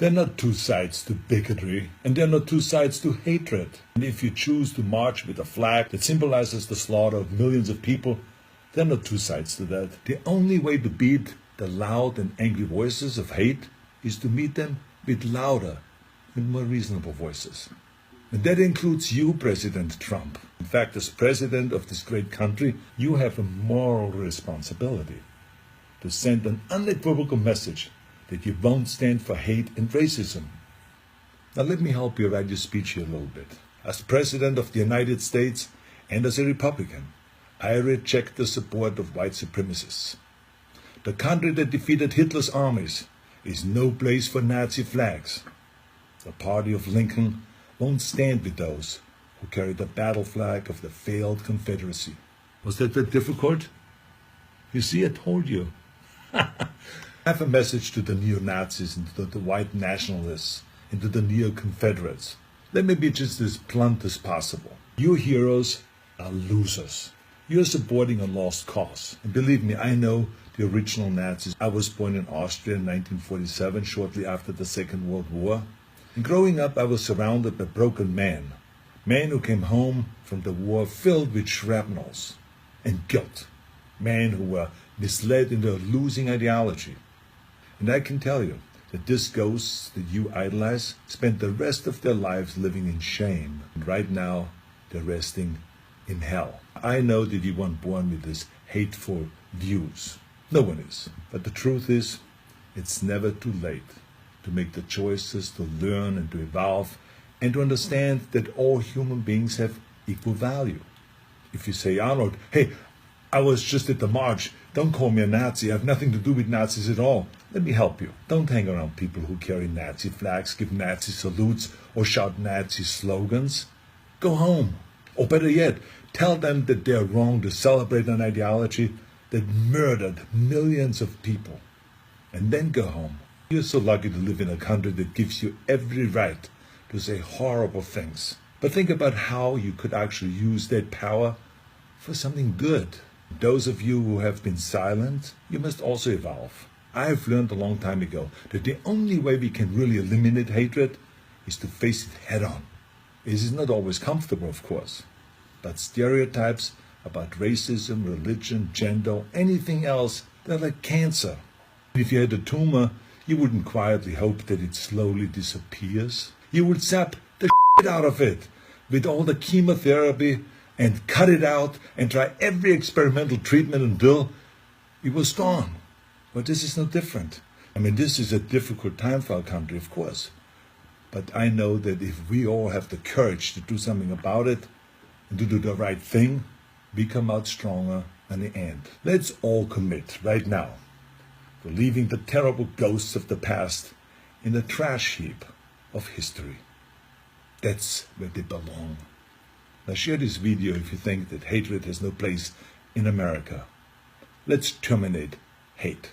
There are not two sides to bigotry, and there are not two sides to hatred. And if you choose to march with a flag that symbolizes the slaughter of millions of people, there are not two sides to that. The only way to beat the loud and angry voices of hate is to meet them with louder and more reasonable voices. And that includes you, President Trump. In fact, as president of this great country, you have a moral responsibility to send an unequivocal message that you won't stand for hate and racism. Now let me help you write your speech here a little bit. As President of the United States and as a Republican, I reject the support of white supremacists. The country that defeated Hitler's armies is no place for Nazi flags. The party of Lincoln won't stand with those who carry the battle flag of the failed Confederacy. Was that very difficult? You see, I told you. I have a message to the neo-Nazis and to the white nationalists and to the neo-Confederates. Let me be just as blunt as possible. You heroes are losers. You're supporting a lost cause. And believe me, I know the original Nazis. I was born in Austria in 1947, shortly after the Second World War. And growing up, I was surrounded by broken men who came home from the war filled with shrapnels and guilt, men who were misled into a losing ideology. And I can tell you that these ghosts that you idolize spent the rest of their lives living in shame. And right now, they're resting in hell. I know that you weren't born with these hateful views. No one is. But the truth is, it's never too late to make the choices, to learn and to evolve, and to understand that all human beings have equal value. If you say, Arnold, hey, I was just at the march, don't call me a Nazi, I have nothing to do with Nazis at all. Let me help you. Don't hang around people who carry Nazi flags, give Nazi salutes, or shout Nazi slogans. Go home. Or better yet, tell them that they're wrong to celebrate an ideology that murdered millions of people. And then go home. You're so lucky to live in a country that gives you every right to say horrible things. But think about how you could actually use that power for something good. Those of you who have been silent, you must also evolve. I have learned a long time ago that the only way we can really eliminate hatred is to face it head on. It is not always comfortable, of course, but stereotypes about racism, religion, gender, anything else, they're like cancer. If you had a tumor, you wouldn't quietly hope that it slowly disappears. You would zap the shit out of it with all the chemotherapy and cut it out and try every experimental treatment until it was gone. But this is no different. I mean, this is a difficult time for our country, of course. But I know that if we all have the courage to do something about it and to do the right thing, we come out stronger in the end. Let's all commit right now to leaving the terrible ghosts of the past in the trash heap of history. That's where they belong. Now share this video if you think that hatred has no place in America. Let's terminate hate.